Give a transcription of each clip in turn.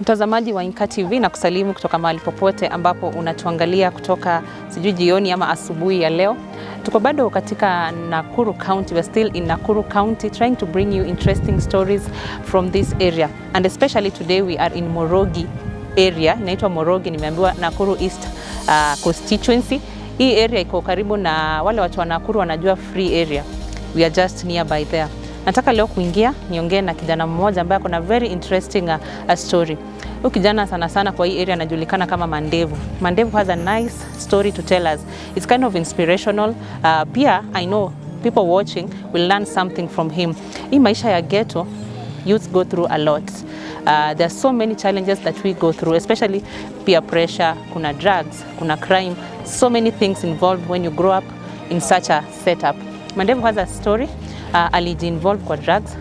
Mtazamaji wa INKA TV na kusalimu kutoka mahali popote ambapo unatuangalia kutoka sijui jioni ama asubuhi ya leo. Tuko bado katika Nakuru County. We're still in Nakuru County trying to bring you interesting stories from this area. And especially today we are in Morogi area. Inaitwa Morogi, nimeambiwa Nakuru East constituency. Hii area iko karibu na wale watu wa Nakuru wanajua free area. We are just nearby there. Nataka leo kuingia niongee na kijana mmoja ambaye kuna very interesting story. Huyu kijana sana sana kwa hii area anajulikana kama Mandevu. Mandevu has a nice story to tell us. It's kind of inspirational. Pia I know people watching will learn something from him. Hii maisha ya ghetto, youth go through a lot. There are so many challenges that we go through, especially peer pressure, kuna drugs, kuna crime, so many things involved when you grow up in such a setup. Mandevu has a story. Alijiinvolve kwa drugs,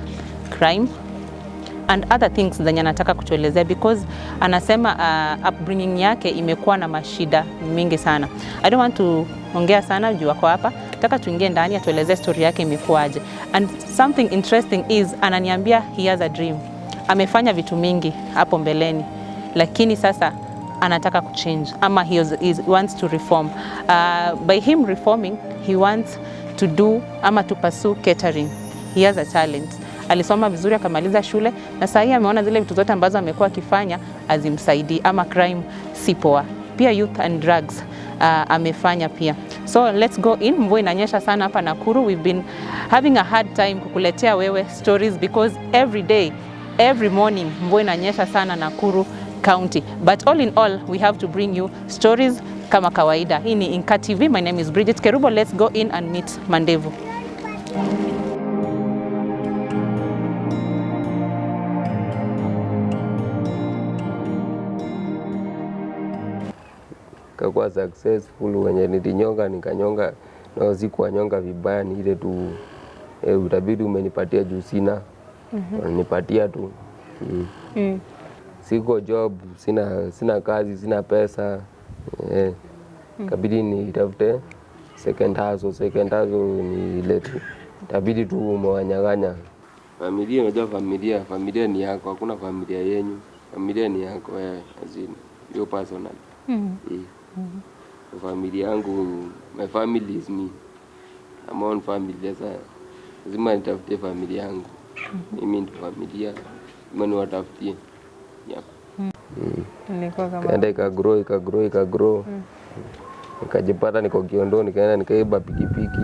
crime and other things zenye anataka kutuelezea because anasema upbringing yake imekuwa na mashida mingi sana. I don't want to ongea sana juu wako hapa. Nataka tuingie ndani atuelezee story yake imekuaje. And something interesting is ananiambia he has a dream. Amefanya vitu mingi hapo mbeleni lakini sasa anataka kuchange ama he wants to reform. By him reforming, he wants to do ama to pursue catering. He has a talent. Alisoma vizuri akamaliza shule na sasa ameona zile vitu zote ambazo amekuwa akifanya azimsaidii ama crime si poa. Pia youth and drugs amefanya pia. So let's go in. Mvua inanyesha sana hapa Nakuru. We've been having a hard time kukuletea wewe stories because every day, every morning mvua inanyesha sana Nakuru County. But all in all, we have to bring you stories kama kawaida. Hii ni INKA TV. My name is Bridget Kerubo. Let's go in and meet Mandevu. Kwa successful wenye nilinyonga nikanyonga na sikuwa nyonga vibaya, ni ile tu utabidi umenipatia juu sina. Nipatia tu. Siko job, sina kazi, sina pesa. Kabidi nitafute second hustle ni ile tu. Tabidi tu umewanyang'anya. Familia, unajua familia ni yako, hakuna familia yenyu. Familia ni yako wewe, azini. Your personal. Familia yangu, my family is me. I'm on family, lazima nitafutie familia yangu. Mimi ndio familia, mimi niwatafutie. Yep. Nilikuwa kama kaenda ikagrow. Nikajipata niko Kiondo, nikaenda nikaiba pikipiki.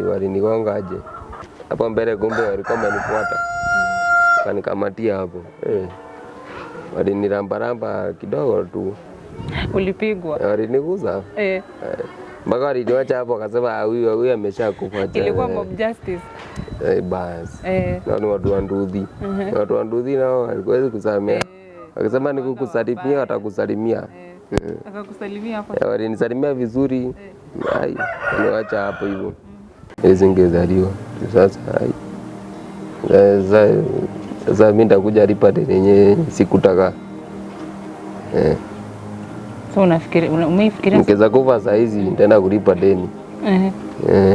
Walinigonga aje. Hapo mbele kumbe walikuwa wanifuata. Kanikamatia hapo. Waliniramba kidogo tu. Ulipigwa? Waliniguza. Mpaka waliniacha hapo akasema huyu ameshakufa. Ilikuwa mob justice. Bas. Na ni watu wa ndudhi. Watu wa ndudhi nao walikuwezi kusamea. Wakisema nikukusalimia watakusalimia. Akakusalimia hapo. Walinisalimia vizuri. Niacha hapo hivyo. Singezaliwa. Sasa mimi nitakuja ripate yenye sikutaka. So umefikiria nikiweza kufa saa hizi nitaenda kulipa deni.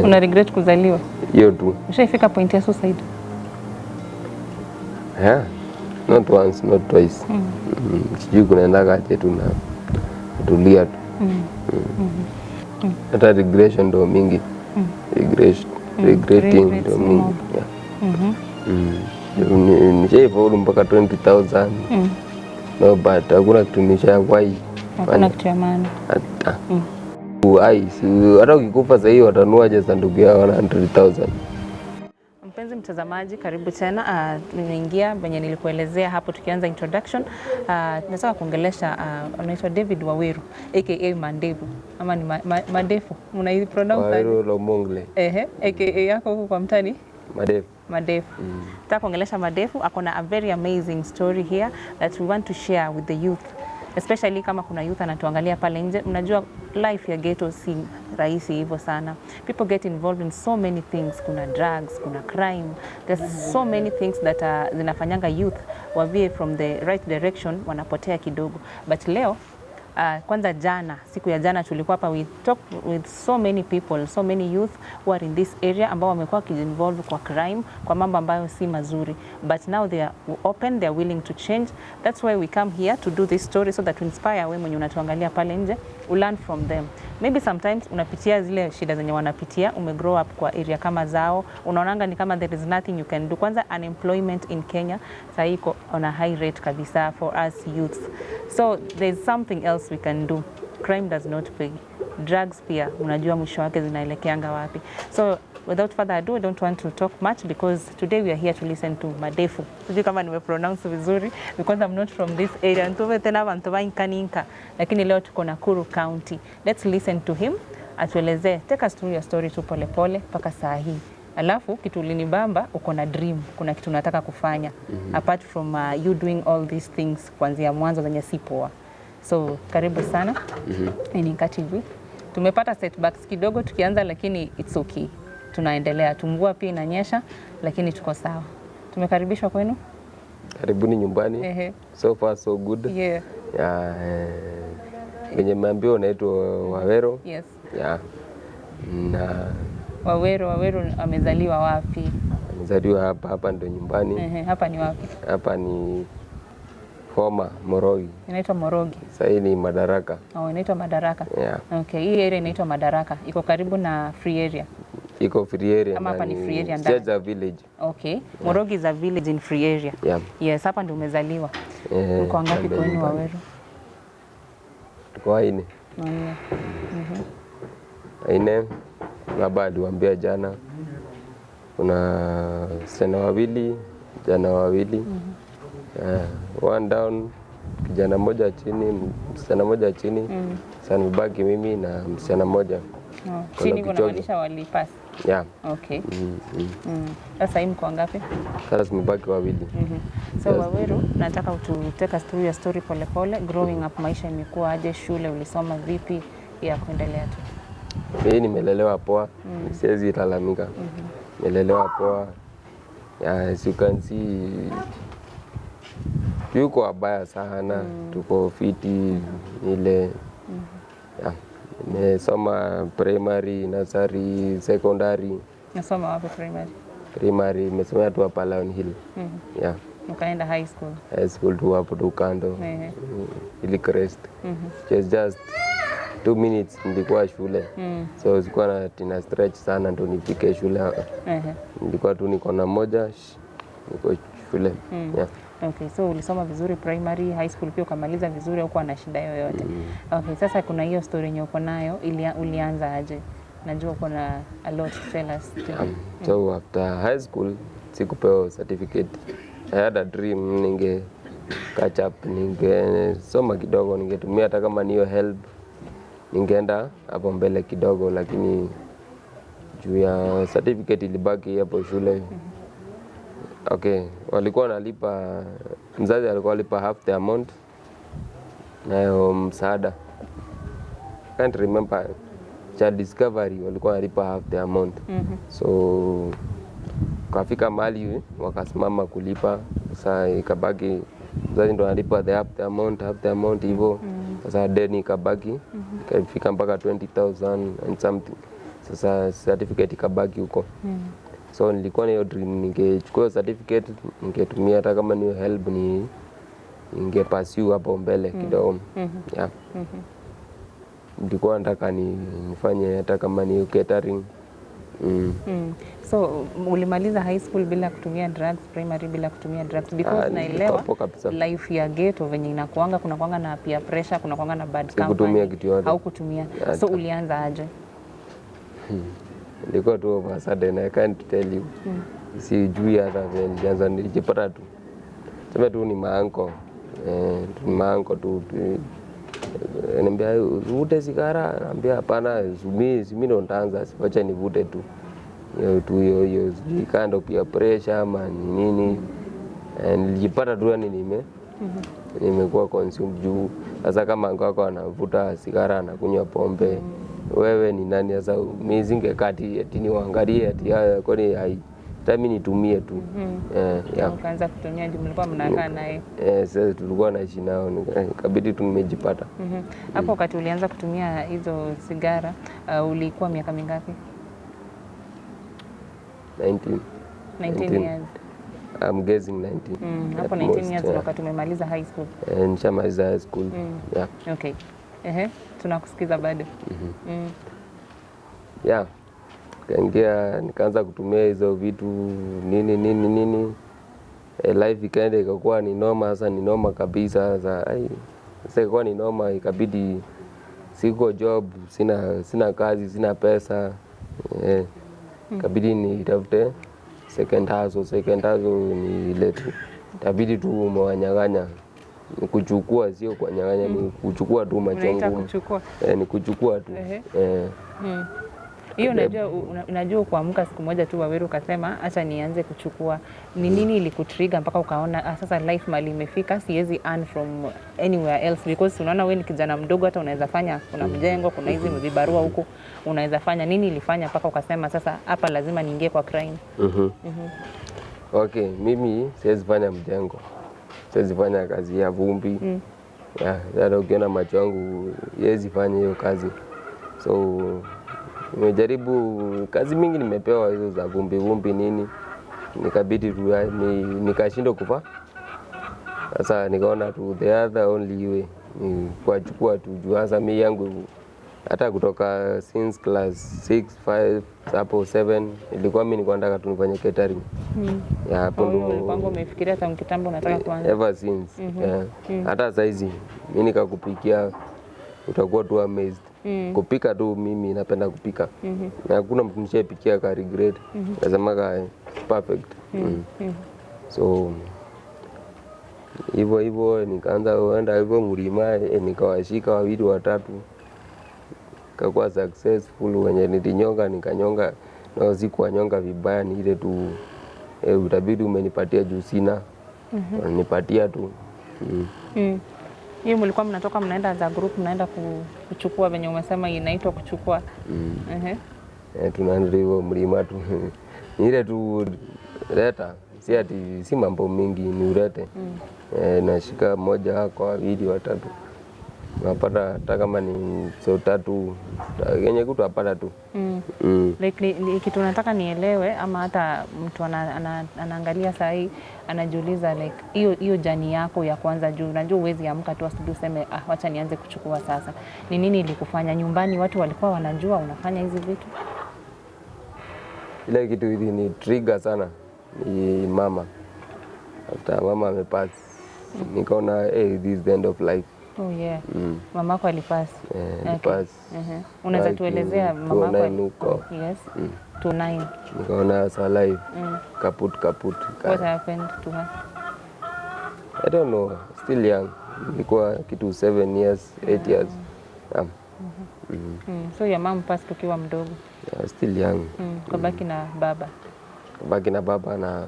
Una regret kuzaliwa? Hiyo tu. Ushaifika point ya suicide? Not once, not twice. Sijui kunaenda kaje tu na tulia tu. Hata regression ndo mingi. Regretting ndo mingi. Nishafaulu mpaka 20,000. No, but hakuna kitu nishawahi. Hakuna kitu ya maana. Hata ukikufa sasa hiyo watanuaje sanduku yao 100,000. Mpenzi mtazamaji, karibu tena. Tunaingia venye nilikuelezea hapo tukianza introduction. Nataka kuongelesha anaitwa David Waweru aka Mandevu ama ni Madefu. Unaipronounce Waweru Lomongle. Aka yako huko kwa mtani? Madefu. Nataka kuongelesha Madefu. Akona a very amazing story here that we want to share with the youth. Especially kama kuna youth anatuangalia pale nje. Mnajua life ya ghetto si rahisi hivyo sana. People get involved in so many things. Kuna drugs, kuna crime. There's so many things that zinafanyanga youth wavie from the right direction, wanapotea kidogo. But leo Kwanza jana, siku ya jana tulikuwa hapa, we talked with so many people, so many youth who are in this area ambao wamekuwa involved kwa crime, kwa mambo ambayo si mazuri. But now they are open, they are willing to change. That's why we come here to do this story so that we inspire wewe mwenye unatuangalia pale nje, learn from them. Maybe sometimes unapitia zile shida zenye wanapitia, umegrow up kwa area kama zao, unaonanga ni kama there is nothing you can do. Kwanza unemployment in Kenya sasa iko on a high rate kabisa for us youths. So there's something else we can do. Crime does not pay. Drugs pia unajua mwisho wake zinaelekeanga wapi. So without further ado, I don't want to talk much because today we are here to listen to Madefu. Sijui kama nimepronounce vizuri because I'm not from this area. Ntuve tena bantu ba INKA, lakini leo tuko Nakuru County. Let's listen to him. Atuelezee, take us through your story tu pole pole mpaka saa hii. Alafu kitu ulinibamba, uko na dream, kuna kitu unataka kufanya. Apart from you doing all these things kuanzia mwanzo zenye si poa. So karibu sana. INKA TV. Tumepata setbacks kidogo tukianza, lakini it's okay. Tunaendelea. Mvua pia inanyesha lakini tuko sawa. Tumekaribishwa kwenu. Karibuni nyumbani. So far so good. Yeah. Wenye meambiwa unaitwa Wawero. Yes. Yeah. Na Wawero amezaliwa wapi? Amezaliwa hapa ndo nyumbani. Hapa ni wapi? Hapa ni Homa Morogi. Inaitwa Morogi. Sasa hii ni Madaraka. Inaitwa Madaraka. Yeah. Okay, hii area inaitwa Madaraka. Iko karibu na free area. Iko free area. Hapa ni free area ndani. It's a village. Okay. Yeah. Morogi is a village in free area. Yeah. Yes, hapa ndio umezaliwa. Uko ngapi kwenu Wawero? Tuko waine. Aine. Baba aliwaambia jana kuna sena wawili, jana wawili. One down, kijana moja chini, msichana moja chini. Sasa nibaki mimi na msichana moja. Chini kunamaanisha walipasi. Yeah. Okay. Sasa hii mko ngapi? Sasa mbaki wawili. So Wawero, nataka take us through your story pole pole. Growing up, maisha imekuwa aje? Shule ulisoma vipi? Ya kuendelea tu. Mimi nimelelewa poa. Siwezi lalamika. Nimelelewa poa. As you can see, yuko abaya sana. Tuko fiti ile. Nimesoma primary, nursery, secondary. Nasoma wapi primary? Primary nimesoma tu hapa Lion Hill. Yeah. Ukaenda high school? High school tu hapo tu kando. Ili Crest. Just 2 minutes nilikuwa shule. So sikuwa na stretch sana ndo nifike shule. Nilikuwa tu niko na moja niko shule. Yeah. Okay, so ulisoma vizuri primary, high school pia ukamaliza vizuri, huko na shida yoyote. Okay, sasa kuna hiyo story yenye uko nayo, ulianza aje? Najua uko na a lot to tell us. So after high school sikupewa certificate. I had a dream ninge catch up, ninge soma kidogo, ningetumia hata kama niyo help. Ningeenda hapo mbele kidogo, lakini juu ya certificate ilibaki hapo shule. Okay, walikuwa wanalipa, mzazi alikuwa analipa half the amount na msaada. Can't remember, child discovery walikuwa wanalipa half the amount. So kafika mahali wakasimama kulipa, sasa ikabaki mzazi ndo analipa half the amount hivyo. Sasa deni ikabaki, ikafika mpaka 20,000 and something. Sasa certificate ikabaki huko. So nilikuwa na hiyo dream, ningechukua certificate, ningetumia hata kama ni help, ningepursue hapo mbele kidogo. Yeah. Nilikuwa nataka nifanye hata kama ni catering. So ulimaliza high school bila kutumia drugs, primary bila kutumia drugs, because naelewa life ya ghetto venye inakuanga, kuna kuanga na peer pressure, kuna kuanga na bad company. Au kutumia. So ulianza aje? Nilikuwa tu over sudden, I can't tell you. Sijui hata vile nilianza, nilijipata tu. Sema tu ni maanko tu. Niambia uvute sigara, naambia hapana, mimi ndo nitaanza, siwacha nivute tu. Hiyo kando pia pressure ama nini. Nilijipata tu yani nimekuwa consumed juu. Sasa kama ngako anavuta sigara na kunywa pombe, wewe ni nani sasa? Mizinge kati ati ni waangalie ati kwani hata mimi nitumie tu. Ukaanza kutumia juu mlikuwa mnakaa naye. Sasa tulikuwa naishi nao, ikabidi tu nimejipata. Hapo wakati ulianza kutumia hizo sigara, ulikuwa miaka mingapi? 19 years. I'm guessing 19. Hapo 19 years wakati umemaliza high school. Nishamaliza high school. Okay. Tunakusikiza bado. Kaingia nikaanza kutumia hizo vitu nini. Life ikaenda ikakuwa ni noma, sasa ni noma kabisa. Sasa ikakuwa ni noma, ikabidi siko job, sina kazi, sina pesa. Ikabidi nitafute second hustle ni ile tu. Itabidi tu umewanyang'anya. Ni kuchukua, sio kunyang'anya, ni kuchukua tu machongo. Ni kuchukua tu. Hiyo unajua kuamka siku moja tu Waweru ukasema acha nianze kuchukua. Ni nini ilikutrigger mpaka ukaona sasa life mali imefika, siwezi earn from anywhere else, because unaona wewe ni kijana mdogo, hata unaweza fanya, kuna mjengo, kuna hizi vibarua huko unaweza fanya. Nini ilifanya mpaka ukasema sasa hapa lazima niingie kwa crime? Okay, mimi siwezi fanya mjengo, siwezi fanya kazi ya vumbi. Sasa ukiona macho yangu siwezi fanya hiyo kazi, so nimejaribu kazi mingi, nimepewa hizo za vumbi nini, nikabidi tu nikashindwa kufa. Sasa nikaona tu the other only way ni kuchukua tu juu. Sasa mimi yangu hata kutoka since class 6, 5, hapo 7 ilikuwa mimi nilikuwa nataka tu nifanye catering. Hapo ndo ulikuwa umefikiria tangu kitambo unataka kuanza? Ever since. Hata saizi mimi nikakupikia utakuwa tu amazed. Kupika tu mimi napenda kupika. Na hakuna mtu nishapikia ka regret. Nasema perfect. So hivyo nikaanza kuenda hivyo mlima, nikawashika 2 watatu. Kakuwa successful, wenye nilinyonga nikanyonga, na sikuwa nyonga vibaya, ni ile tu utabidi umenipatia juu sina. Nipatia tu. Hiyo mlikuwa mnatoka mnaenda za group, mnaenda kuchukua venye umesema inaitwa kuchukua. Tunaenda hivyo mlima tu. Ile tu leta, si mambo mingi, ni urete. Nashika mmoja kwa 2 watatu. Napata hata kama ni so 3 yenye kutu apata tu. Like kitu nataka nielewe, ama hata mtu anaangalia saa hii anajiuliza like hiyo jani yako ya kwanza juu unajua uwezi amka tu asubuhi useme wacha nianze kuchukua sasa. Ni nini ilikufanya? Nyumbani watu walikuwa wanajua unafanya hizi vitu? Ile kitu hili ni trigger sana ni mama. After mama amepass, nikaona this is the end of life. Oh yeah. Mamako alipass. Alipass. Unaweza tuelezea mamako? Yes. 29. Nikaona sa life. Kaput. What happened to her? I don't know. Still young. Nilikuwa kitu 7 years, 8 years. So your mom passed ukiwa mdogo? Still young. Kabaki na baba? Kabaki na baba na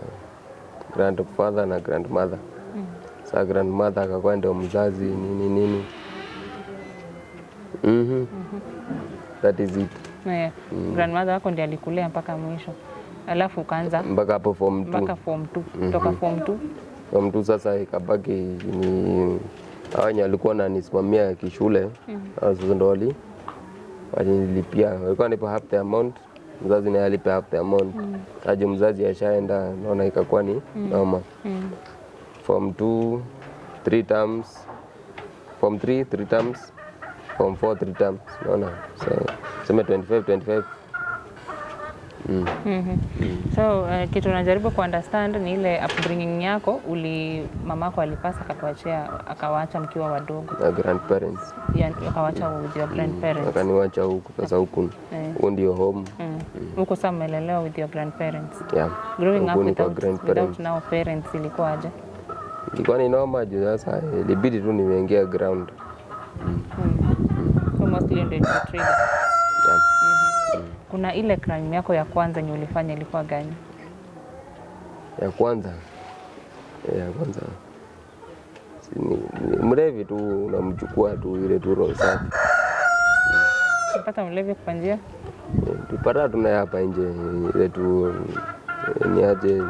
grandfather na grandmother. Sa grandmother akakuwa ndio mzazi nini. That is it. Grandmother wako ndiye alikulea mpaka mwisho. Alafu ukaanza mpaka hapo form 2. Mpaka form 2. Toka form 2. Form 2 sasa ikabaki ni hawanya alikuwa ananisimamia kishule. Sasa ndo walinilipia. Walikuwa nipo half the amount. Mzazi naye alipa half the amount. Kaje mzazi ashaenda, naona ikakuwa ni noma. Form 2 3 terms, form 3 3 terms, form 4 3 terms, naona sema 25. So kitu najaribu kuunderstand ni ile upbringing yako, mamako alipasa akawaacha mkiwa wadogo na grandparents. Akawaacha with your grandparents. Akaniwacha huku sasa huku. Huko ndio home. Huko sasa umelelewa with your grandparents. Growing up without now parents ilikuwa aje? Ilikuwa ni noma juu sasa ilibidi tu nimeingia ground. So mostly ndio trigger. Kuna ile crime yako ya kwanza yenye ulifanya ilikuwa gani? Ya kwanza mlevi tu, unamchukua tu ile tu roho safi. Unapata mlevi kwa njia? Tupata tuna hapa nje ile tu ni aje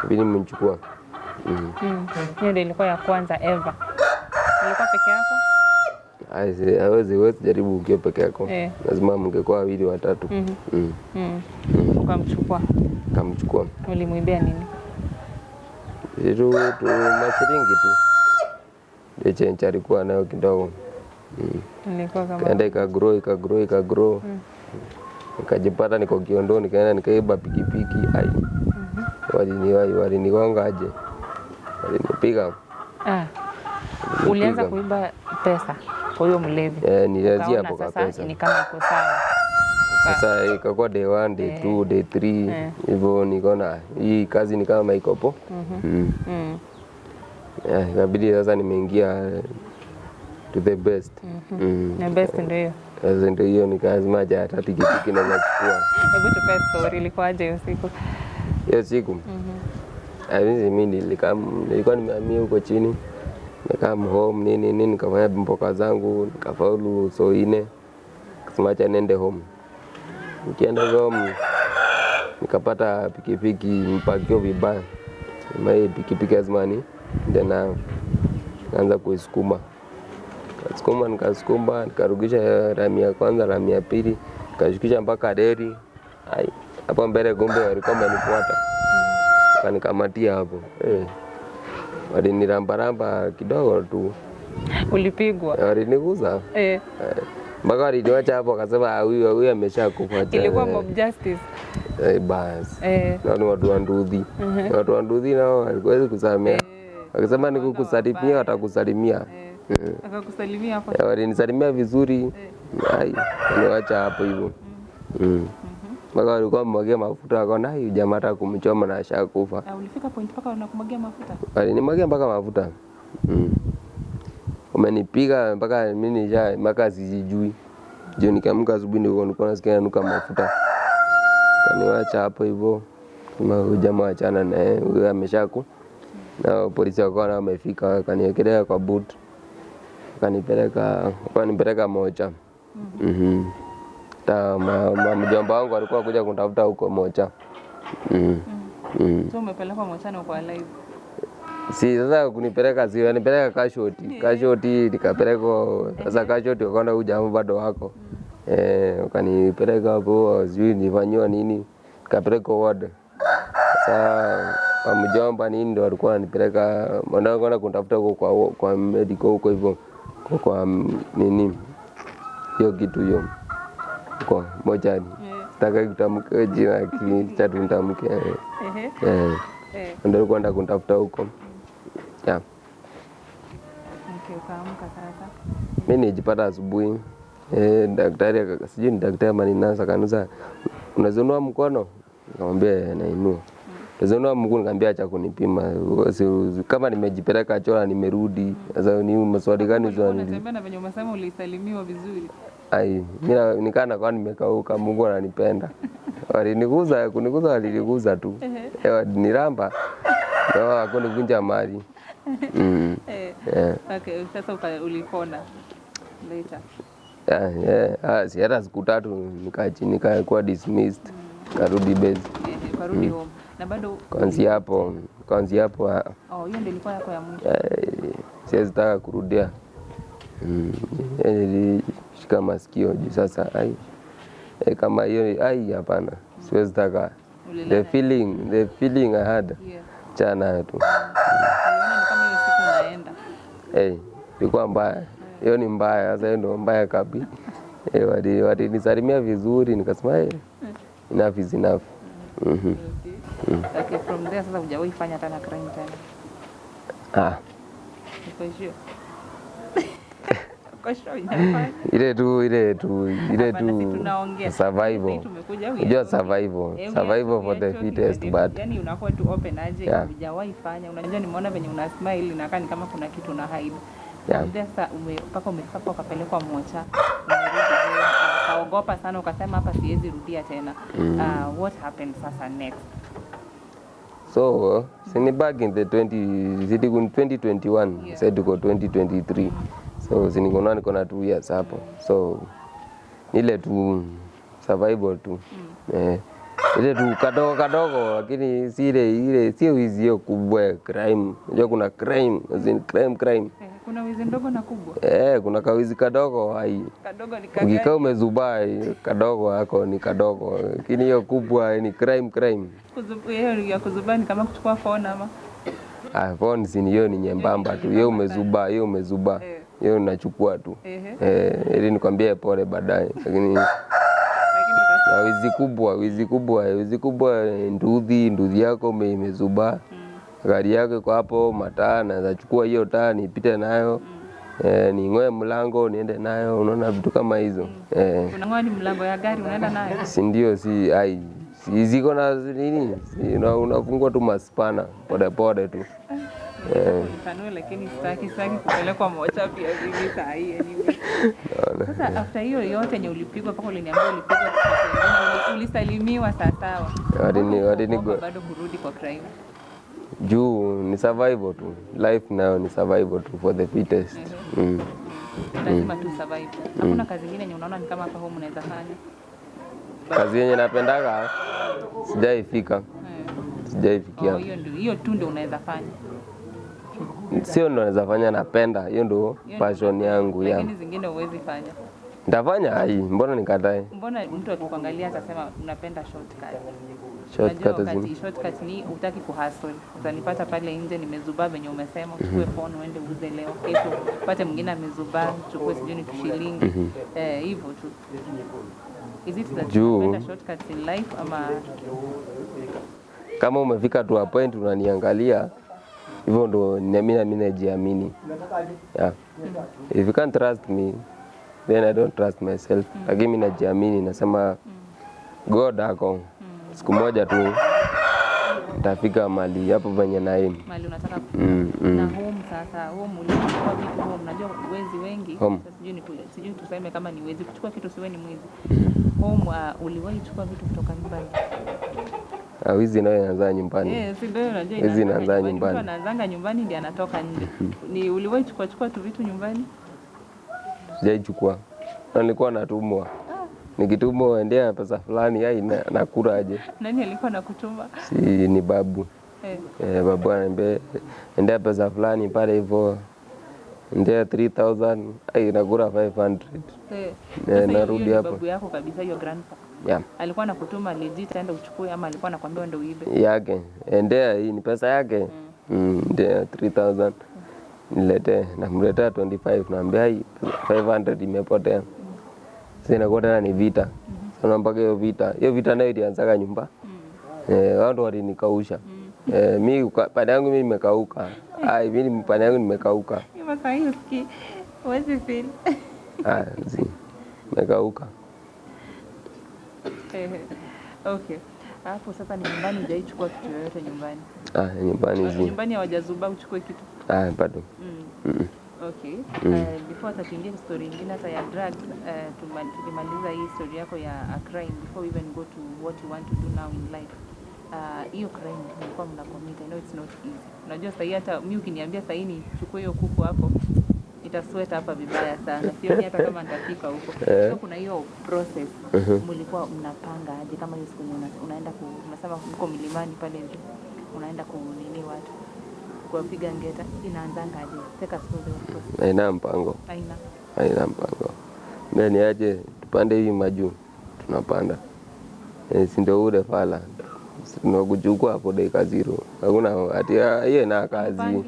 vile nimechukua. Hiyo ndio ilikuwa ya kwanza ever. Ulikuwa peke yako? Hawezi jaribu ukiwa peke yako. Lazima mngekuwa wawili watatu. Ukamchukua? Kamchukua. Ulimwibia nini? Vitu mashilingi tu. Ile change alikuwa nayo kidogo. Nilikuwa kama kaenda ikagrow. Nikajipata niko Kiondoni, nikaenda nikaiba pikipiki. Walinigonga aje. Walinipiga. Ulianza kuiba pesa kwa huyo mlevi? Nilianzia hapo kwa pesa. Ni kama iko sawa. Sasa ikakuwa day 1, day 2, day 3. Hivyo nikaona hii kazi ni kama ikopo. Ikabidi sasa nimeingia to the best. The best ndio hiyo. Sasa ndio hiyo nikazima hata tikitiki na nachukua. Hebu tupe story, ilikuwaje hiyo siku? Hiyo siku? Mimi nilikuwa nimehamia huko chini. Nikam home nini nikafanya mboka zangu, nikafaulu so 4. Kasema acha nende home. Nikienda home nikapata pikipiki mpakio vibaya. Mai pikipiki azmani ndio naanza kuisukuma. Nikasukuma nikarudisha rami ya kwanza, rami ya pili, nikashukisha mpaka deri. Hapo mbele gombe walikuwa wamenifuata. Kanikamatia hapo. Waliniramba kidogo tu. Ulipigwa? Waliniguza. Mpaka waliniacha hapo akasema huyu ameshakufa. Ilikuwa mob justice. Bas. Na ni watu wa nduthi. Watu wa nduthi nao walikuwezi kusamea. Wakisema nikukusalimia watakusalimia. Akakusalimia hapo. Walinisalimia vizuri. Niwacha hapo hivyo. Mpaka walikuwa wamemwagia mafuta wakaona huyu jamaa hata kumchoma na ashakufa. Ulifika point mpaka unakumwagia mafuta? Walinimwagia mpaka mafuta. Umenipiga mpaka mimi mpaka sijui. Jioni nikiamka asubuhi nilikuwa nasikia nuka mafuta. Kaniwacha hapo hivyo. Kama huyu jamaa achana naye, huyu ameshaku. Na polisi wakawa wamefika wakaniwekelea kwa boot. Wakanipeleka Mocha. Mjomba wangu alikuwa kuja kunitafuta huko Mocha. So umepelekwa Mocha na uko alive? Si sasa kunipeleka nipeleka Casualty nikapelekwa sasa Casualty wakaona huyu jamaa bado wako. Wakanipeleka hapo sijui nifanywa nini, nikapelekwa ward. Sasa mjomba nini ndio alikuwa anipeleka wanaona kunitafuta huko kwa medical huko hivyo kwa nini hiyo kitu hiyo kwa Mochani. Sitaka kutamka jina cha tutamke. Ndio kwenda kunitafuta huko. Ukaamka sasa. Mimi nijipata asubuhi. Daktari sijui ni daktari maninasa kanuza unazonua mkono? Nikamwambia nainua. Unazonua mguu? Nikamwambia acha kunipima. Kama nimejipeleka chola nimerudi. Sasa ni maswali gani hizo? Unatembea na venye umesema ulisalimiwa vizuri. Mimi nikana kwa nimekauka, Mungu ananipenda. Kuniguza waliliguza tu. Niramba. Ndio hakunikunja mali. Okay, sasa ulipona later. Si hata siku 3 nikakuwa dismissed. Karudi base. Karudi home. Na bado kuanzia hapo hiyo ndio ilikuwa yako ya mwisho. Siwezi taka kurudia. Nilishika masikio juu sasa kama hiyo hapana. Siwezi taka. The feeling I had. Chana tu. Unaona ni kama hiyo siku unaenda. Ilikuwa mbaya. Hiyo ni mbaya, sasa ndio mbaya kabisa. Walinisalimia vizuri nikasema enough is enough. Okay, from there sasa hujawahi fanya tena crime tena? Uko sure? Ile tu survival. Unajua survival for the fittest, but yani unakuwa tu open aje, hujawahi fanya. Unajua nimeona venye una smile inakaa kama kuna kitu una hide. Sasa mpaka umefika ukapelekwa Mocha. Ukaogopa sana ukasema hapa siwezi rudia tena. What happened sasa next? So, sini back in the 2021, said to go 2023. So, sini niko na 2 years hapo. So, ile tu survival tu. Ile tu kadogo lakini ile sio wizi hiyo kubwa crime. Unajua kuna crime, crime. Kuna wizi ndogo na kubwa. Kuna kawizi kadogo hai. Kadogo ni kagani. Ukikaa umezubaa kadogo yako ni kadogo. Lakini hiyo kubwa ni crime. Hiyo ya kuzubaa ni kama kuchukua phone ama. Phone si hiyo ni nyembamba tu. Hiyo umezubaa. Hiyo unachukua tu. Ili nikwambie pole baadaye. Lakini wizi kubwa nduthi yako imezubaa. Gari yako iko hapo, mataa naweza chukua hiyo taa nipite nayo. Ning'oe mlango niende nayo, unaona vitu kama hizo. Unang'oa ni mlango ya gari unaenda nayo? Si ndio, ziko na nini? Unafungua tu maspana pole tu. Kanuni lakini sitaki kupelekwa WhatsApp ya hivi saa hii anyway. Sasa after hiyo yote yenye ulipigwa mpaka uliniambia ulipigwa ulisalimiwa sawa. Bado kurudi kwa crime. Juu ni survival tu. Life nayo ni survival tu for the fittest. Lazima tu survive. Hakuna kazi nyingine yenye unaona ni kama hapa home unaweza fanya? Kazi yenye napendaga sijaifikia. Hiyo tu ndio unaweza fanya. Sio ndo naweza fanya, napenda. Hiyo ndo passion yangu ya. Lakini zingine huwezi fanya. Nitafanya mbona nikatae? Mbona mtu akikuangalia atasema unapenda shortcut ni utaki kuhustle. Utanipata pale nje nimezubaa venye umesema, uchukue phone uende uuze leo, kesho upate mwingine amezubaa, uchukue sijui ni shilingi. Hivyo tu. Is it that unapenda shortcuts in life ama kama umefika to a point unaniangalia hivyo ndo mimi najiamini. If you can't trust me then I don't trust myself. Lakini mimi najiamini, nasema God ako. Siku moja tu nitafika mali hapo venye naim. Mali unataka na home sasa. Home ulichukua vitu home, unajua wezi wengi. Sijui tuseme kama ni wezi kuchukua kitu siwe ni mwizi. Home uliwahi chukua vitu kutoka nyumbani? Wizi nayo inaanza nyumbani. Si ndio unajua wizi inaanza nyumbani. Mtu anaanza nyumbani ndiye anatoka nje. Ni uliwahi chukua tu vitu nyumbani? Sijaichukua. Nilikuwa natumwa. Nikitumwa endea pesa fulani nakula aje. Nani alikuwa nakutuma? Si ni babu. Babu ananiambia endea pesa fulani pale hivyo. Endea 3000 nakula 500. Narudi hapo. Babu yako kabisa, hiyo grandpa. Alikuwa anakutuma legit aenda uchukue ama alikuwa anakuambia ende uibe? Yake. Endea hii ni pesa yake. Endea 3000. Nilete, namletea 25, naambia 500 imepotea. Sasa inakuwa tena ni vita. Sasa mpaka hiyo vita nayo ilianzaga nyumba. Watu walinikausha. Mimi pande yangu mimi nimekauka. Mimi pande yangu nimekauka. Sasa hiyo ski huwezi feel. Nimekauka. Okay. Hapo sasa ni nyumbani hujaichukua kitu yoyote nyumbani? Nyumbani hawajazuba uchukue kitu? Bado. Okay. Before tuingie story nyingine hata ya drugs, tulimaliza hii story yako ya a crime before we even go to what you want to do now in life. Hiyo crime mlikuwa mnacommit, I know it's not easy. Unajua sasa hata mimi ukiniambia sasa nichukue hiyo kuku hapo itasweta hapa vibaya sana. Sioni hata kama nitafika huko. So kuna hiyo process. Mlikuwa mnapanga aje kama hiyo siku unaenda unasema uko milimani pale nje. Unaenda kunini watu kuwapiga ngeta, inaanzanga aje? Take us through the process. Haina mpango. Haina mpango. Mbele aje tupande hivi majuu tunapanda. Si ndio ule fala. Tunakuchukua hapo dakika 0. Hakuna ati yeye na kazi.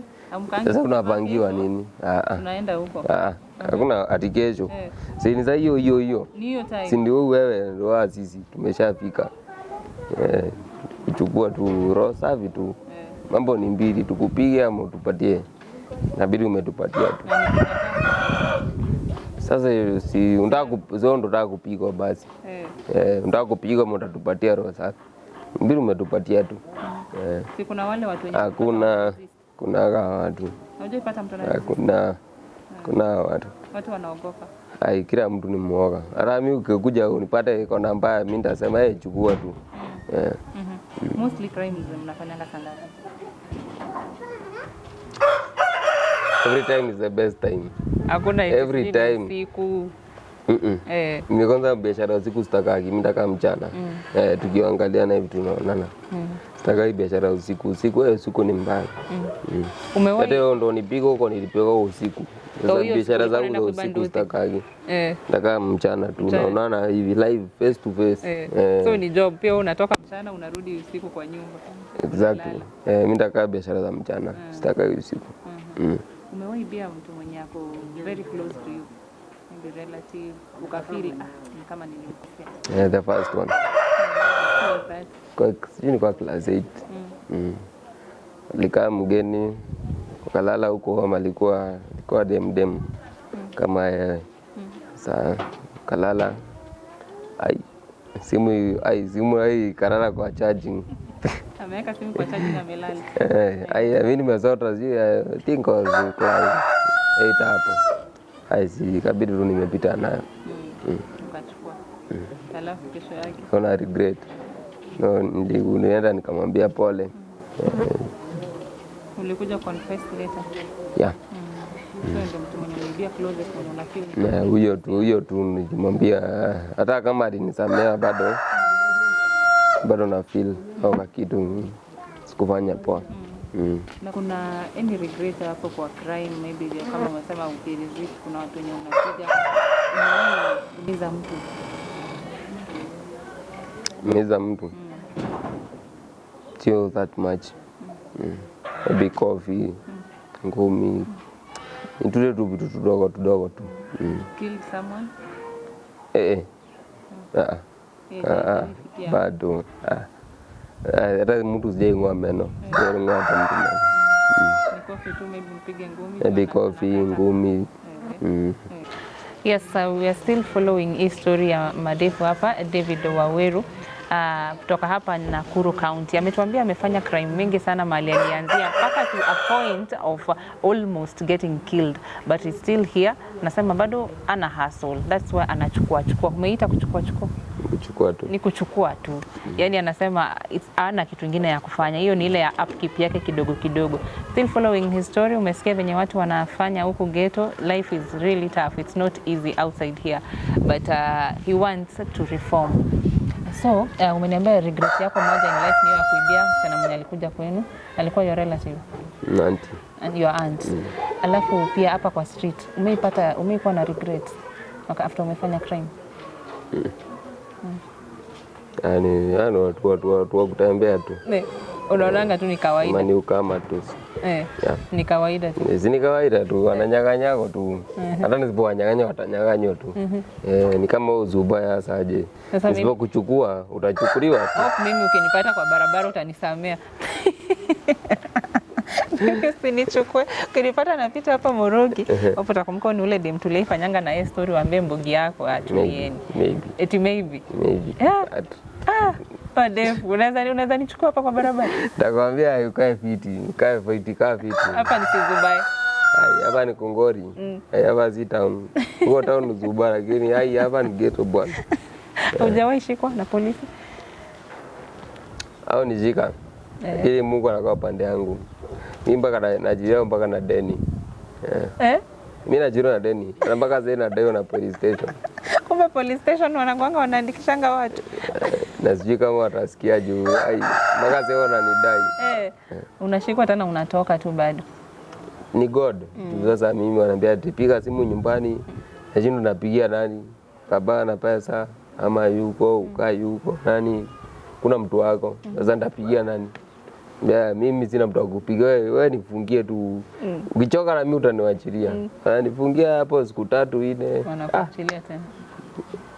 Sasa unapangiwa nini? Tunaenda huko. Hakuna ati kesho. Si ni za hiyo. Ni hiyo time. Si ndio wewe ndio sisi tumeshafika. Kuchukua tu roho safi tu. Mambo ni mbili, tukupige ama tupatie. Inabidi umetupatia tu. Sasa si unataka kupigwa basi. Unataka kupigwa ama utatupatia roho safi. Inabidi umetupatia tu. Si kuna wale watu wenye kuna watu. Unajua pata mtu kuna watu. Watu wanaogopa. Kila mtu ni muoga. Hata mimi ukikuja unipate iko na mbaya, mimi nitasema chukua tu. Mostly crimes mnafanyanga sana. Every time is the best time. Hakuna every time. Siku Mimi kwanza biashara usiku sitakagi, mimi nataka mchana. Tukiangalia na hivi tunaonana. Sitakai biashara usiku. Usiku ni mbaya. Umewahi? Hata ndo nipigo huko nilipiga usiku. Sasa biashara zangu za usiku sitakagi. Nataka mchana tu tunaonana hivi live face to face. So ni job pia unatoka mchana unarudi usiku kwa nyumba. Exactly. Mimi nataka biashara za mchana. Sitakai usiku. Umewahi bia mtu mwenye ako very close to you? Maybe relative, ukafeel ni kama nilimkosea. The first one. Kwa class 8. Alikaa mgeni, kalala huko kama alikuwa dem kama yeye. Sasa kalala. Simu kalala kwa charging. Ameweka simu kwa charging amelala. Mimi nimesota I think was class 8 hapo. Kabidi tu nimepita nayo. Ukachukua. Alafu kesho yake. Kuna regret. Nilienda nikamwambia pole. Ulikuja confess later? Yeah. Ndio mtu mwenye ulibia closet mwenye unafeel. Huyo tu nilimwambia hata kama alinisamea bado na feel au kitu sikufanya poa. Na kuna any regret hapo kwa crime maybe kama umesema ukiresist kuna watu wenye unakuja umiza mtu sio that much. Maybe coffee, ngumi, nitule tu vitu tudogo tu. Kill someone? Bado. Hata mtu sijaing'oa meno. Sijaing'oa hata mtu meno. Coffee tu maybe mpige ngumi. Maybe coffee, ngumi. Yes, we are still following hii story ya madefu hapa, David Waweru. Kutoka hapa Nakuru County. Ametuambia amefanya crime mingi sana mahali alianzia mpaka to a point of almost getting killed, but he's still here. Nasema bado ana hustle. That's why anachukua. Umeita kuchukua? Kuchukua tu. Ni kuchukua tu. Yani anasema ana kitu kingine ya kufanya. Hiyo ni ile ya upkeep yake kidogo. Still following his story. Umesikia venye watu wanafanya huku ghetto. Life is really tough. It's not easy outside here. But he wants to reform. So, umeniambia regret yako moja in life ni ya kuibia msichana mwenye alikuja kwenu. Alikuwa your relative? Auntie. And your aunt. Alafu pia hapa kwa street, umeikuwa na regret after umefanya crime? Yani watu kutembea tu. Unaonanga tu ni kawaida. Mani ukama tu. Ni kawaida tu. Ni kawaida tu, wananyang'anyako tu. Hata nisipowanyang'anya watanyang'anywa tu. Ni kama uzubaya saje. Nisipokuchukua utachukuliwa tu. Mimi ukinipata kwa barabara utanisamea. Usinichukue. Ukinipata napita hapa Morogi, hapo utakumbuka ni ule dem tulifanyanga na yeye story waambie mbogi yako atulieni. Maybe. Padefu, unaweza nichukua hapa kwa barabara? Nitakwambia ukae fiti, kaa fiti. Hapa ni Sizubai. Hapa ni Kongori. Hapa si town. Huko town ni Zuba lakini hapa ni ghetto bwana. Hujawahi shikwa na polisi? Au nijika. Ili Mungu anakuwa pande yangu. Mimi mpaka najireo mpaka na deni. Mimi najireo na deni. Mpaka sasa na deni na police station. Kumbe police station wanaandikishanga watu. Na sijui kama watasikia juu. Mpaka sasa wananidai. Unashikwa tena unatoka tu bado. Ni God. Sasa mimi wananiambia piga simu nyumbani. Najini unapigia nani? Baba na pesa ama yuko, ukai yuko. Nani? Kuna mtu wako. Sasa nitapigia nani? Mimi sina mtu wa kupiga. Wewe nifungie tu. Ukichoka na mimi utaniachilia. Nifungia hapo siku 3 4. Wanakuachilia tena.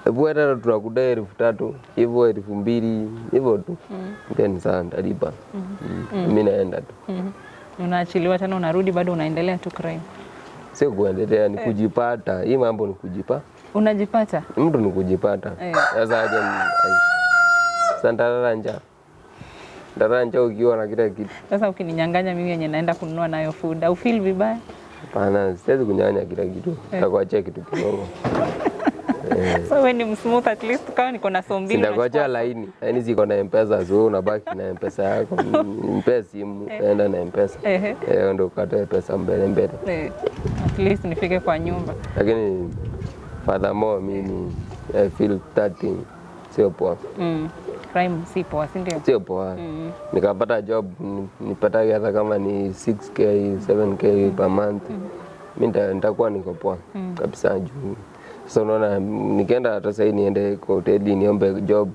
Hebu hata tunakudai 3,000, hivyo 2,000, hivyo tu. Ni sawa nitalipa. Mimi naenda tu. Unaachiliwa tena unarudi bado unaendelea tu crime. Sio kuendelea ni kujipata. Hii mambo ni kujipa. Unajipata? Mtu ni kujipata. Sasa aje Ndaranja ukiwa na kila kitu. Sasa ukininyang'anya mimi yenye naenda kununua nayo food, au feel vibaya? Hapana, siwezi kunyang'anya kila kitu. Nitakuachia kitu kidogo. So when you smooth at least kama niko na so mbili nitakuachia laini. Yaani ziko na M-Pesa, so unabaki na M-Pesa yako. M-Pesa simu, enda na M-Pesa. Ndio ukatoe pesa mbele. At least nifike kwa nyumba. Lakini furthermore mimi I feel that thing sio poa. Crime si poa, si ndio? Sio poa. Nikapata job nipata hata kama ni 6k 7k per month. Mimi nitakuwa niko poa kabisa juu. Sasa unaona nikienda hata sasa niende kwa hoteli niombe job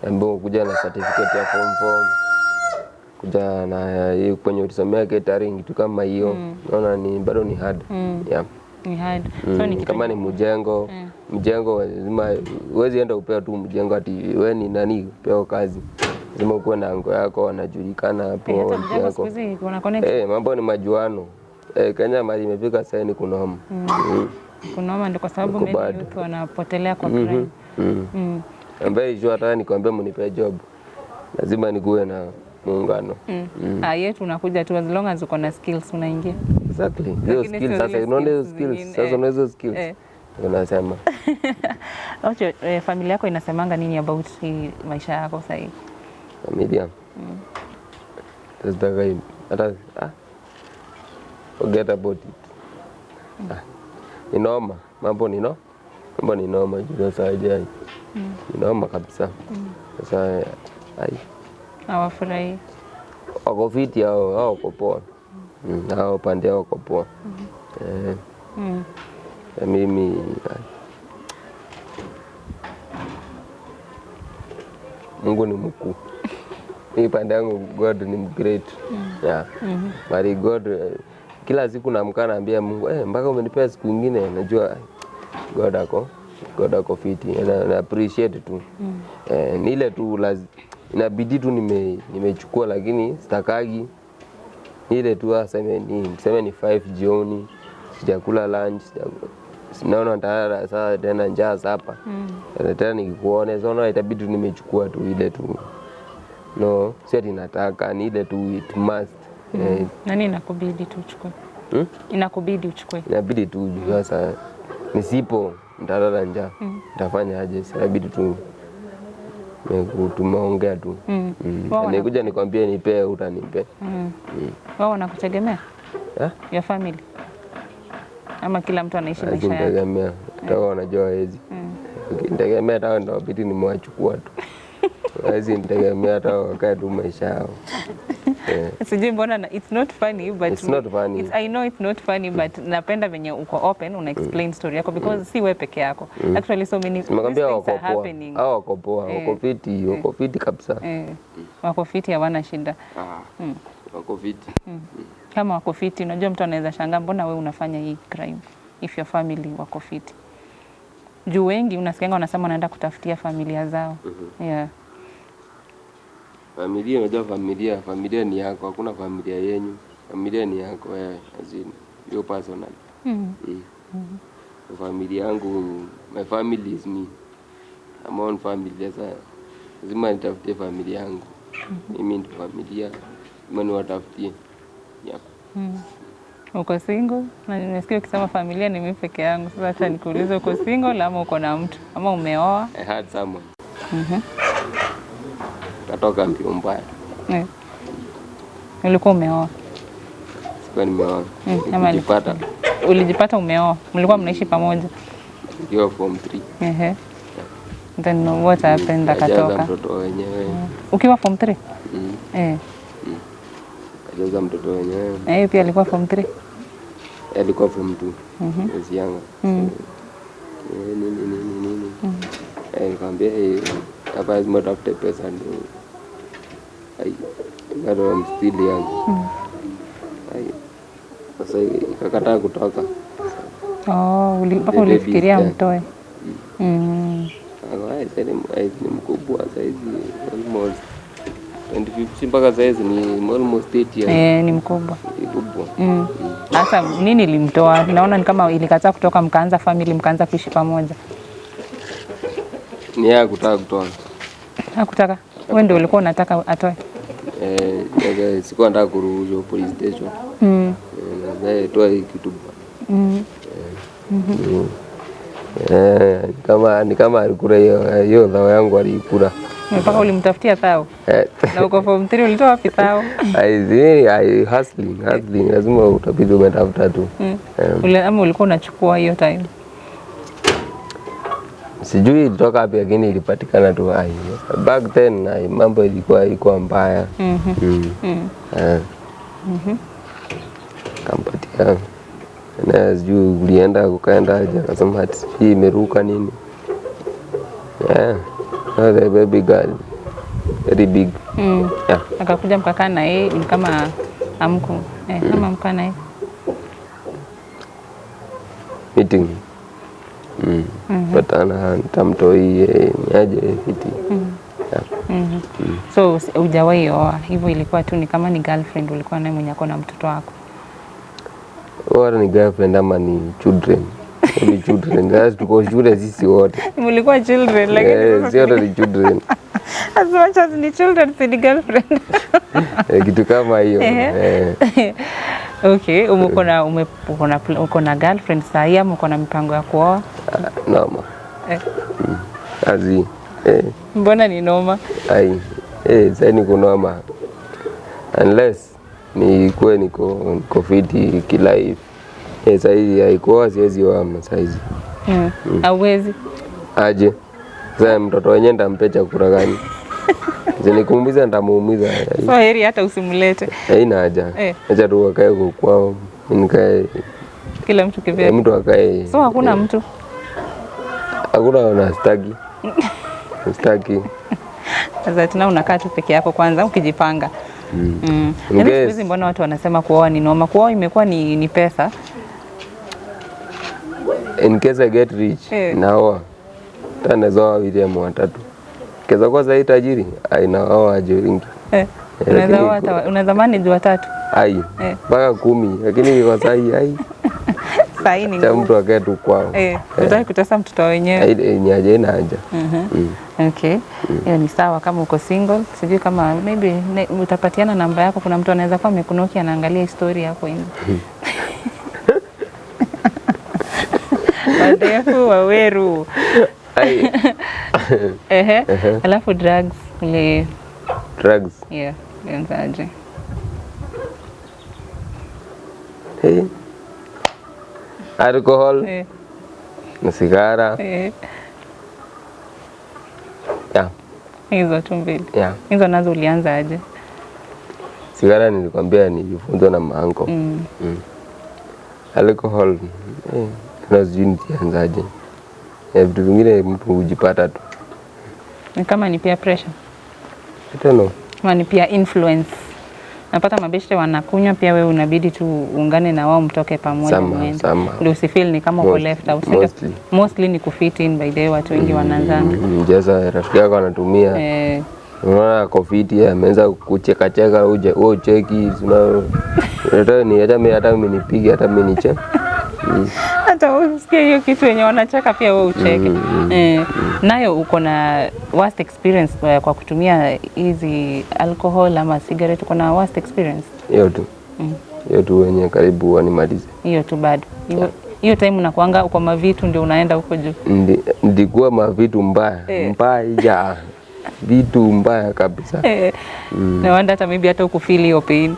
ambapo kuja na certificate ya form 4 kuja na hiyo kwenye utisomea catering kitu kama hiyo. Unaona ni bado ni hard. Yeah. Ni hard. So ni kama ni mjengo lazima uwezi enda upea tu mjengo ati wewe ni nani upea kazi. Lazima uwe na ango yako wanajulikana hapo yako. Mambo ni majuano. Kenya mali imefika sasa ni kunoma. Kunoma ndio kwa sababu many youth wanapotelea kwa crime. Ambaye jua hata nikwambia mnipe job. Lazima nikuwe na muungano. Yetu unakuja tu as long as uko na skills unaingia. Exactly. Hiyo skills sasa unaona hizo skills. Sasa unaona hizo skills. Unasema. Ocho, familia yako inasemanga nini about maisha yako sasa hivi? Familia. That's the hata forget about it. Inoma, mambo ni no. Mambo ni noma juu sasa hivi. Inoma kabisa. Sasa hawafurahi. Wako fiti hao wako poa. Hao pande wako poa. Mimi Mungu ni mkuu. Mimi pande yangu God ni great. Yeah. But God kila siku naamka naambia Mungu mpaka umenipea siku nyingine najua God ako fiti na appreciate tu. Ni ile tu inabidi tu nimechukua lakini sitakagi ile tu aseme ni 5 jioni sijakula lunch naona tayari sasa tena njaa hapa. Tena nikikuone sasa itabidi nimechukua tu ile tu. No, si ati nataka ni ile tu it must. Nani inakubidi tu uchukue? Inakubidi uchukue. Inabidi tu sasa nisipo nitalala njaa. Nitafanya aje? Inabidi tu tumeongea tu. Nikuja nikwambie nipe utanipe. Wao wanakutegemea? Ya family. Ama kila mtu anaishi maisha yake. Nitegemea. Hata wanajua hizi. Nitegemea hata ndio bidii nimewachukua tu. Hizi nitegemea hata wakae tu maisha yao. Sijui mbona it's not funny but it's not funny. I know it's not funny but napenda venye uko open una explain story yako because si wewe peke yako. Actually so many things are happening. Hao wako poa, wako fiti kabisa. Wako fiti hawana shida. Wako fiti. Kama wako fiti unajua mtu anaweza shangaa mbona wewe unafanya hii crime if your family wako fiti. Juu wengi unasikianga wanasema wanaenda kutafutia familia zao. Yeah. Familia unajua familia ni yako, hakuna familia yenyu. Familia ni yako wewe azini. Your personal. Familia yangu, my family is me. I'm on family sasa. Lazima nitafutie familia yangu. Mimi ndio familia. Mimi watafutie. Yep. Uko single? Na nimesikia ukisema familia ni mimi peke yangu. Sasa acha nikuulize uko single ama uko na mtu? Ama umeoa? I had someone. Katoka mbio mbaya. Ulikuwa umeoa? Sikuwa nimeoa. Ulijipata umeoa? Mlikuwa mnaishi pamoja? Nikiwa form 3. Then what happened akatoka? Mtoto wenyewe. Ukiwa form 3? Kajaza mtoto wenyewe. Yeye pia alikuwa form 3? Alikuwa form 2. Mwezi yanga. Nikamwambia hapa lazima tafute pesa ndio. Bado I'm still young. Sasa ikakataa kutoka. Mpaka ulifikiria mtoe. Ni mkubwa saizi almost 2015 mpaka saizi ni almost 8 years. Ni mkubwa. Sasa nini ilimtoa? Naona ni kama ilikataa kutoka mkaanza family mkaanza kuishi pamoja. Ni yeye kutaka kutoa. Hakutaka. Wewe ndio ulikuwa unataka atoe. Sikuwa nataka kuruhusu police station. Toa hii kitu bwana. Ni kama alikula hiyo dhao yangu alikula. Mpaka ulimtafutia thao. Na uko form 3 ulitoa wapi thao? Hustling. Lazima utabidi umetafuta tu. Ama ulikuwa unachukua hiyo time? Sijui ilitoka wapi lakini ilipatikana tu hai. Back then mambo ilikuwa mbaya. Kampatia. Na sijui ulienda ukaenda aje akasema ati hii imeruka nini. Yeah. The baby girl. Very big. Yeah. Akakuja mkakaa na yeye kama amko. Kama mkaa na yeye. Meeting. Patana nitamtoi niaje fiti. So hujawahi oa, hivyo ilikuwa tu ni kama ni girlfriend ulikuwa naye mwenye ako na mtoto wako? Wala ni girlfriend ama ni children? Ni children. That's tuko shule sisi wote. Mlikuwa children lakini sisi wote ni children. As much as ni children si ni girlfriend. Kitu kama hiyo. Okay, uko na girlfriend sahi ama uko na mipango ya kuoa? Noma. Kazi. Mbona ni noma? Sasa niko noma. Unless niko fiti kilife. Sasa hivi haikuwa siwezi oa saizi. Hauwezi? Aje. Sasa mtoto wenyewe ndampe chakula gani? Zinikumbuza ndamuumiza. So heri hata usimlete. Haina haja. Acha tu wakae kwao. Nikae. Kila mtu kivyake. Mtu akae. So hakuna mtu. Hakuna wanastaki. Staki. Sasa tena unakaa tu peke yako kwanza ukijipanga. Hizi mbona watu wanasema kuoa ni noma? Kuoa imekuwa ni pesa. In case I get rich, naoa. Tana zoa William watatu. Keza kwa zaidi tajiri, naoa aje wingi. Unaweza manage watatu? Mpaka 10, lakini kwa sahi sahi ni mtu akae tu kwao. Unataka kutesa mtoto wenyewe. Ni aje na haja. Okay. Hiyo ni sawa kama uko single. Sijui kama maybe utapatiana namba yako, kuna mtu anaweza kuwa amekunoki anaangalia historia yako hivi. Wadefu waweru. Alafu drugs. Drugs? Yeah. Nianzaje? Alcohol. Na sigara. Hizo tu mbili. Hizo nazo ulianza aje? Sigara nilikwambia nilifunzwa na maanko. Alcohol tunazijui nianzaje. Vitu vingine mtu hujipata tu. Ni kama ni peer pressure. I don't know. Kama ni peer influence. Napata mabeshte wanakunywa pia wewe unabidi tu uungane na wao mtoke pamoja mwende. Ndio usifeel ni kama uko left out. Mostly ni kufit in by the way watu wengi wanaanzanga. Jaza rafiki yako anatumia. Unaona kofiti ameanza kucheka cheka uje wewe cheki unaona ni hata mimi nipige hata mimi niche. Hata usikie hiyo kitu yenye wanacheka pia wewe ucheke. Nayo uko na worst experience kwa kutumia hizi alcohol ama cigarette, uko na worst experience? Hiyo tu. Hiyo tu wenye karibu wanimalize. Hiyo tu bado. Hiyo time unakuanga uko mavitu ndio unaenda huko juu. Ndikuwa mavitu mbaya. Vitu mbaya kabisa. Na wanda hata maybe hata ukufeel hiyo pain.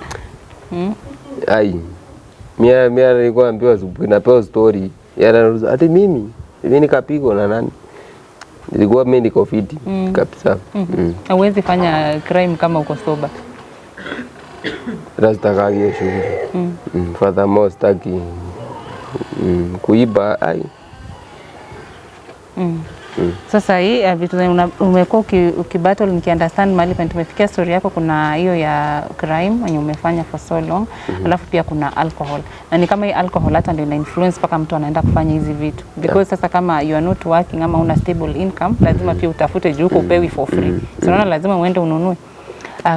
Mimi nilikuwa naambiwa asubuhi napewa story. Ati mimi nikapigwa na nani? Nilikuwa mimi niko fiti kabisa. Hauwezi fanya crime kama uko sober. Rasta hiyo shughuli. Furthermore staki kuiba Sasa hii vitu umekuwa ukibattle nikiunderstand mali penye tumefikia story yako, kuna hiyo ya crime yenye umefanya for so long, alafu pia kuna alcohol. Na ni kama hii alcohol hata ndio ina influence paka mtu anaenda kufanya hizi vitu. Because sasa kama you are not working ama una stable income, lazima pia utafute juu uko upewi for free. So unaona lazima uende ununue.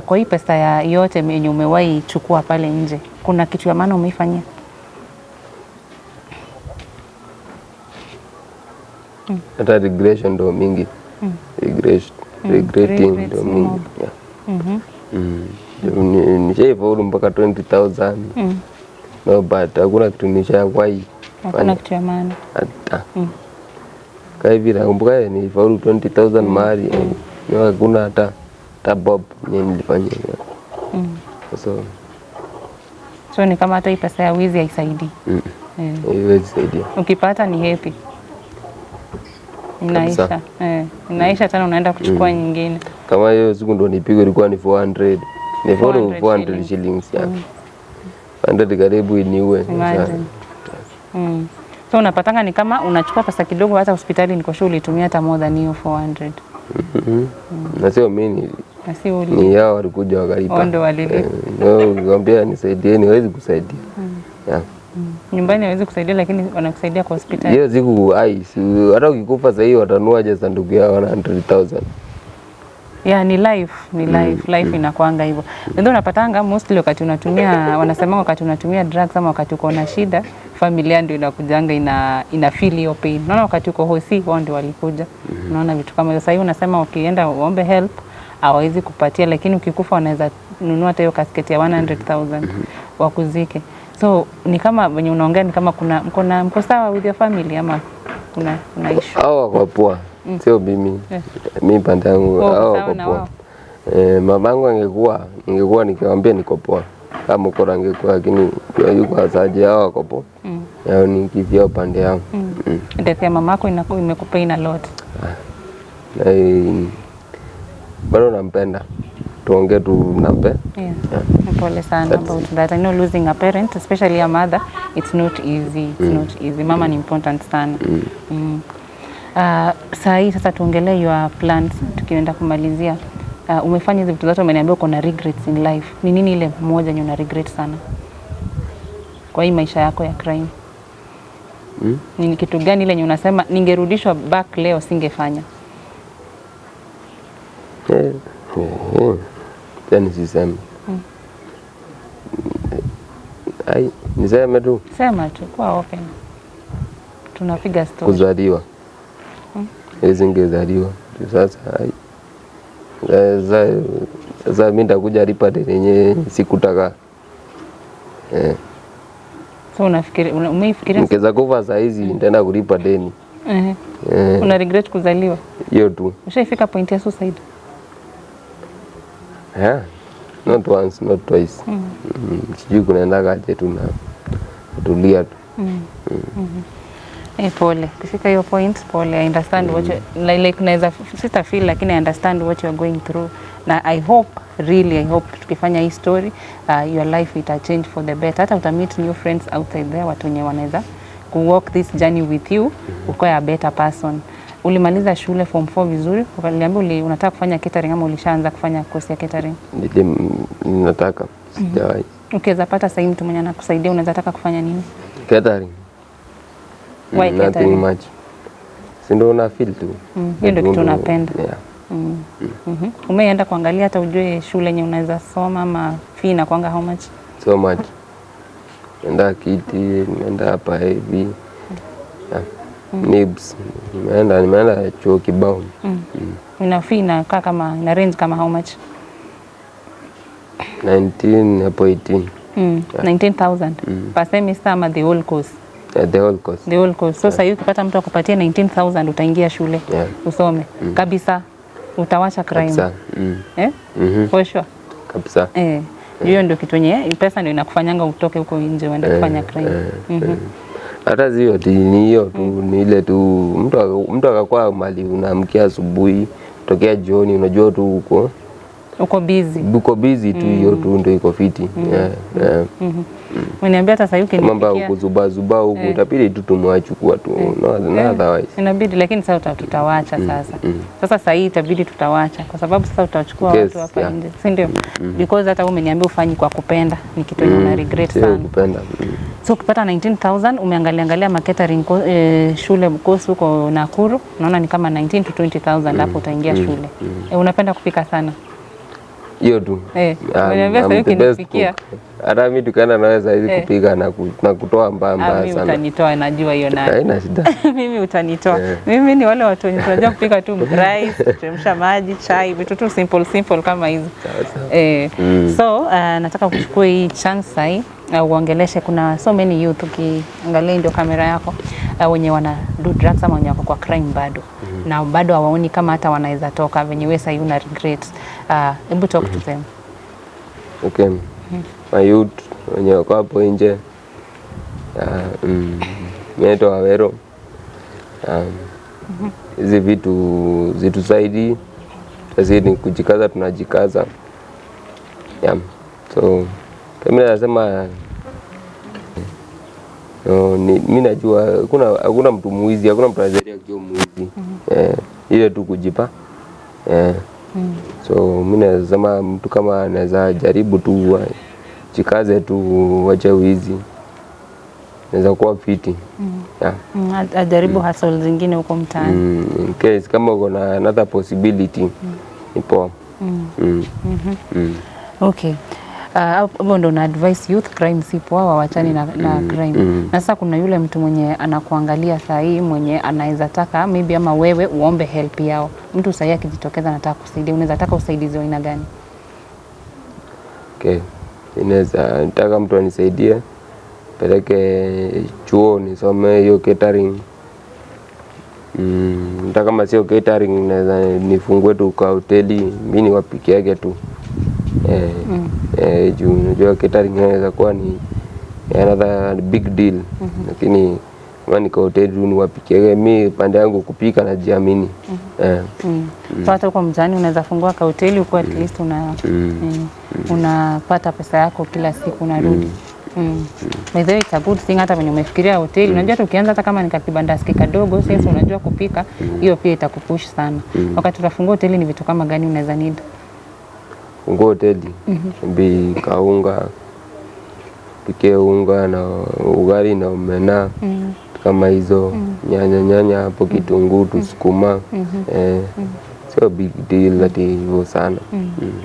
Kwa hii pesa ya yote yenye umewahi chukua pale nje, kuna kitu ya maana umeifanyia? Hata regression ndo mingi. Regretting ndo mingi. Nishaifaulu mpaka 20,000. No, but hakuna kitu nishawahi. Hakuna kitu ya maana. Kwa hivyo nakumbuka nilifaulu 20,000 mahali. Hakuna hata bob nilifanya. So ni kama hata hii pesa ya wizi haisaidii. Haiwezi saidia. Ukipata ni happy. inaisha. Inaisha tena unaenda kuchukua nyingine. Kama hiyo siku ndo nipigwe ilikuwa ni 400. Ni 400 shillings ya. 100 karibu iniue. So unapatanga ni kama unachukua pesa kidogo, hata hospitali niko sure ulitumia hata more than hiyo 400. Na sio mimi. Ni yao walikuja wakalipa. Ndio walilipa. Nikamwambia nisaidieni, hawezi kusaidia. Nyumbani hawezi kusaidia, lakini wanakusaidia kwa hospitali. Hiyo siku hata ukikufa sasa hiyo watanua je sanduku yao 100,000. Yeah, ni life life inakuanga hivyo. Ndio unapatanga mostly wakati unatumia, wanasema wakati unatumia drugs ama wakati uko na shida, familia ndio inakujanga ina feel your pain. Unaona wakati uko hosi wao ndio walikuja. Unaona vitu kama hiyo. Sasa hivi unasema ukienda uombe help hawawezi kupatia, lakini ukikufa wanaweza nunua hata hiyo casket ya 100,000 wakuzike. So ni kama wenye unaongea ni kama mko sawa with your family ama kuna issue. Hao wako poa. Sio mimi. Mimi pande yangu hao wako poa. Mamangu angekuwa nikiwaambia niko poa. Kama ukora angekuwa, lakini yuko asaje hao wako poa. Yao ni kivyo pande yangu. Death ya mamako imekupain a lot. Bado nampenda. Tuongee tu nampe. Pole sana about that. I know losing a parent, especially a mother, it's not easy. Mama ni important sana. Sasa tuongelee your plans tukienda kumalizia. Umefanya hizo vitu zote, umeniambia uko na regrets in life. Ni nini ile moja yenye una regret sana kwa hii maisha yako ya crime? Ni kitu gani ile yenye unasema ningerudishwa back leo singefanya? Yaani sisemi. Niseme tu. Sema tu, kwa open. Tunapiga story. Kuzaliwa. Singezaliwa. Sasa sasa mimi nitakuja lipa deni yenye sikutaka. So umeifikiria nikeza kufa saa hizi nitaenda kulipa deni. Una regret kuzaliwa? Hiyo tu. Ushaifika point ya suicide? Not once, not twice. Sijui kunaenda aje tu na kutulia tu. Pole. Kufika hiyo point, pole. I understand what you like naweza sita feel, lakini I understand what you are going through. Na I hope tukifanya hii story your life it will change for the better. Hata uta meet new friends outside there, watu wenye wanaweza ku walk this journey with you, ukoe a better person. Ulimaliza shule form 4 vizuri? Ukaniambia unataka kufanya catering ama ulishaanza kufanya course ya catering? Ninataka. Sijawahi. Ukiweza pata sasa mtu mwenye anakusaidia unaweza taka kufanya nini? Catering. Why catering? Nothing much. Si ndio una feel tu. Hiyo ndio kitu unapenda. Umeenda kuangalia hata ujue shule yenye unaweza soma ama fee na kwanga how much? So much. Nenda kiti, nenda hapa hivi. Nibs. Nimeenda chuo kibao. Ina fee na kama ina range kama how much? 19 hapo 18. 19,000 per semester ama the whole course? The whole course. The whole course. So sasa hivi ukipata mtu akupatia 19,000 utaingia shule usome kabisa, utawacha crime kabisa. For sure kabisa. Hiyo ndio kitu yenye pesa ndio inakufanyanga utoke huko nje uende kufanya crime. Hata sio ni hiyo tu, ni ile tu mtu akakuwa mali unaamkia asubuhi tokea jioni, unajua tu uko busy tu, hiyo tu ndio iko fiti. Mniambia hata sasa ukinifikia mambo kuzuba huko utapili tu tumwachukua tu, no otherwise inabidi, lakini sasa tutawacha sasa. Sasa hii itabidi tutawacha kwa sababu sasa utachukua watu hapa nje, si ndio? Because hata wewe umeniambia ufanyi kwa kupenda, ni kitu una regret sana kupenda. So ukipata 19,000 umeangalia catering shule course huko Nakuru, naona ni kama 19 to 20,000 hapo utaingia shule. Unapenda kupika sana? Hiyo tu. Unaniambia sasa ukinifikia hata mimi tukaenda naweza hizi kupika na kutoa mbaya sana. Mimi utanitoa, najua hiyo nayo. Haina shida. Mimi utanitoa. Mimi ni wale watu wenye tunajua kupika tu rice, kuchemsha maji, chai, vitu tu simple kama hizo. So nataka kuchukua hii chance hii uongeleshe, kuna so many youth ukiangalia ndio kamera yako wenye wana do drugs ama wenye wako kwa crime bado na bado hawaoni kama hata wanaweza toka, venye wewe sasa una regret. Hebu talk to them. Okay. My youth wenye wako hapo nje, mimi Wawero, hizi vitu zitusaidii, tazidi kujikaza, tunajikaza. Yeah. So mimi nasema mimi najua hakuna mtu muizi, hakuna mtu anaweza kujua muizi. Ile tu kujipa. So mimi nasema mtu kama anaweza jaribu tu jikaze tu, wacha wizi, naweza kuwa fiti. Ajaribu hustle zingine huko mtaani. In case kama uko na another possibility ni poa. Okay. Hapo ndo na advice youth, crime si poa, wawachani na crime. Na sasa kuna yule mtu mwenye anakuangalia saa hii mwenye anaweza taka maybe ama wewe uombe help yao. Mtu saa hii akijitokeza anataka kusaidia, unaweza taka usaidizi wa aina gani? Okay. Inaweza nataka mtu anisaidie, peleke chuo nisome hiyo catering. Nataka kama sio catering naweza nifungue tu kwa hoteli, mimi niwapikie yake tu. Juu unajua catering inaweza kuwa ni another big deal. Lakini kama niko hoteli tu niwapikie, mimi pande yangu kupika na jiamini. So hata uko mjani unaweza fungua ka hoteli huko, at least unapata pesa yako kila siku unarudi. By the way, it's a good thing hata when umefikiria hoteli. Unajua tukianza hata kama nikakibandaski kadogo, since unajua kupika, hiyo pia itakupush sana. Wakati utafungua hoteli ni vitu kama gani unaweza need? Fungua hoteli, kaunga, pike unga na ugali na omena, kama hizo, nyanya hapo, kitunguu, sukuma. So big deal ati hivyo sana.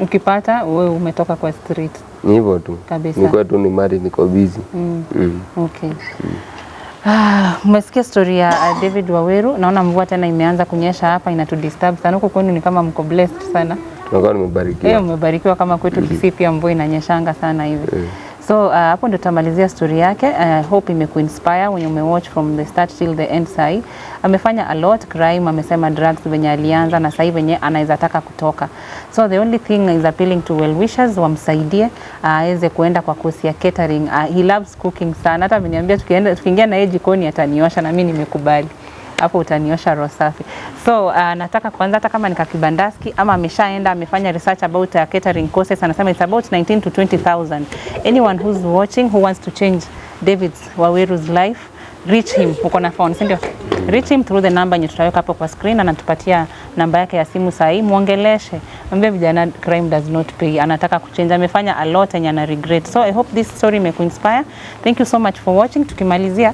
Ukipata wewe umetoka kwa street. Ni hivyo tu. Niko tu ni mari, niko busy. Okay. Umesikia story ya David Waweru. Naona mvua tena imeanza kunyesha hapa, inatudisturb sana. Huko kwenu ni kama mko blessed sana. Tunakuwa nimebarikiwa. Umebarikiwa kama kwetu Kisii pia mvua inanyeshanga sana hivi. So hapo ndo tamalizia story yake. Hope imekuinspire when you may watch from the start till the end. Sai amefanya a lot crime, amesema drugs venye alianza na sasa venye anaweza taka kutoka. So the only thing is appealing to well wishers, wamsaidie aweze kuenda kwa kosi ya catering. He loves cooking sana. Hata ameniambia tukiingia na yeye jikoni ataniosha, na mimi nimekubali. Hapo utaniosha roho safi. So nataka kwanza hata kama nikakibandaski ama ameshaenda amefanya research about catering courses, anasema it's about 19 to 20,000. Anyone who's watching who wants to change David Waweru's life, reach him. Uko na phone, si ndio? Reach him through the number yenye tutaweka hapo kwa screen, anatupatia namba yake ya simu sahi, muongeleshe. Mwambie vijana crime does not pay. Anataka kuchange, amefanya a lot and ana regret. So I hope this story may inspire. Thank you so much for watching. Tukimalizia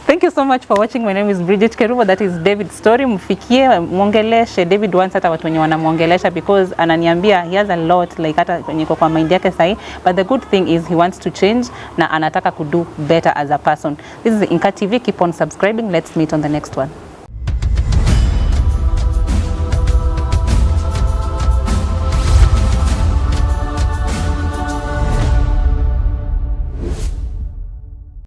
Thank you so much for watching. My name is Bridget Kerubo. That is David's story. Mfikie, muongeleshe. David wants hata watu wenye wanamuongelesha because ananiambia he has a lot like hata kwenye kwa mind yake sahi, but the good thing is he wants to change na anataka to do better as a person. This is INKA TV. Keep on subscribing. Let's meet on the next one.